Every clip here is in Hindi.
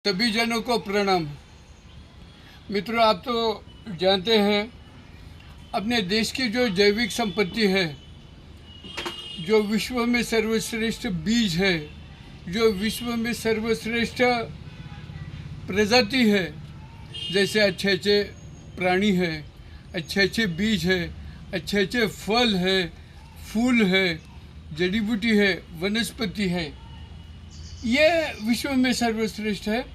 सभी जनों को प्रणाम। मित्रों, आप तो जानते हैं अपने देश की जो जैविक संपत्ति है, जो विश्व में सर्वश्रेष्ठ बीज है, जो विश्व में सर्वश्रेष्ठ प्रजाति है, जैसे अच्छे अच्छे प्राणी है, अच्छे अच्छे बीज है, अच्छे अच्छे फल है, फूल है, जड़ी बूटी है, वनस्पति है, ये विश्व में सर्वश्रेष्ठ है।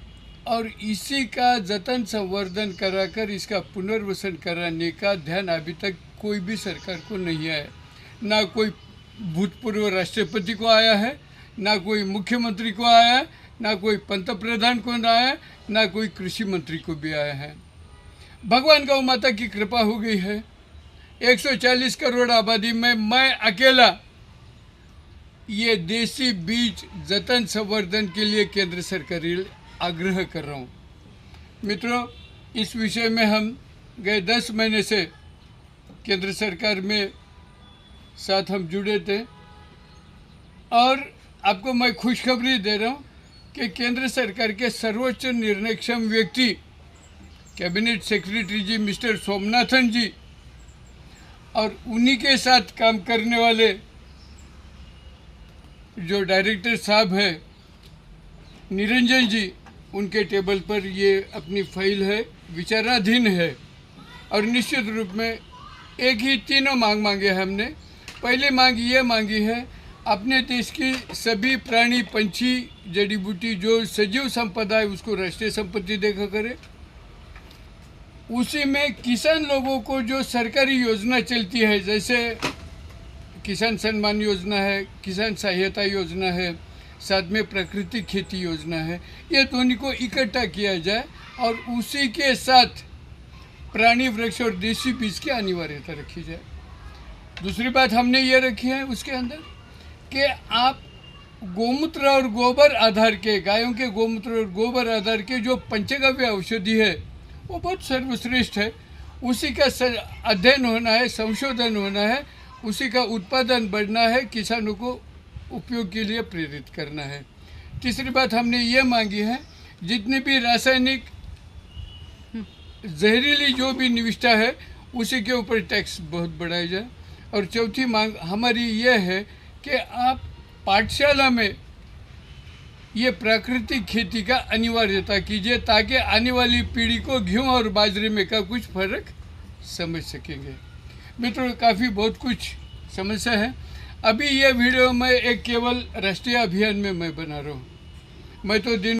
और इसी का जतन संवर्धन कराकर इसका पुनर्वसन कराने का ध्यान अभी तक कोई भी सरकार को नहीं आया। ना कोई भूतपूर्व राष्ट्रपति को आया है, ना कोई मुख्यमंत्री को आया है, ना कोई पंतप्रधान को आया है, ना कोई कृषि मंत्री को भी आया है। भगवान गौ माता की कृपा हो गई है। 140 करोड़ आबादी में मैं अकेला ये देसी बीज जतन संवर्धन के लिए केंद्र सरकार आग्रह कर रहा हूँ। मित्रों, इस विषय में हम गए 10 महीने से केंद्र सरकार में साथ हम जुड़े थे और आपको मैं खुशखबरी दे रहा हूँ कि केंद्र सरकार के सर्वोच्च निर्णयक्षम व्यक्ति कैबिनेट सेक्रेटरी जी मिस्टर सोमनाथन जी और उन्हीं के साथ काम करने वाले जो डायरेक्टर साहब हैं निरंजन जी, उनके टेबल पर ये अपनी फाइल है, विचाराधीन है। और निश्चित रूप में एक ही तीनों मांग मांगे हमने। पहली मांग ये मांगी है, अपने देश की सभी प्राणी पंछी जड़ी बूटी जो सजीव संपदा है उसको राष्ट्रीय संपत्ति देखा करे। उसी में किसान लोगों को जो सरकारी योजना चलती है, जैसे किसान सम्मान योजना है, किसान सहायता योजना है, साथ में प्राकृतिक खेती योजना है, ये दोनों को इकट्ठा किया जाए और उसी के साथ प्राणी वृक्ष और देसी बीज की अनिवार्यता रखी जाए। दूसरी बात हमने ये रखी है उसके अंदर कि आप गोमूत्र और गोबर आधार के, गायों के गोमूत्र और गोबर आधार के जो पंचगव्य औषधि है वो बहुत सर्वश्रेष्ठ है, उसी का अध्ययन होना है, संशोधन होना है, उसी का उत्पादन बढ़ना है, किसानों को उपयोग के लिए प्रेरित करना है। तीसरी बात हमने ये मांगी है, जितनी भी रासायनिक जहरीली जो भी निविष्ठा है उसी के ऊपर टैक्स बहुत बढ़ाया जाए। और चौथी मांग हमारी ये है कि आप पाठशाला में ये प्राकृतिक खेती का अनिवार्यता कीजिए ताकि आने वाली पीढ़ी को गेहूँ और बाजरे में का कुछ फर्क समझ सकेंगे। मित्रों, काफ़ी बहुत कुछ समस्या है। अभी ये वीडियो मैं एक केवल राष्ट्रीय अभियान में मैं बना रहा हूँ। मैं तो दिन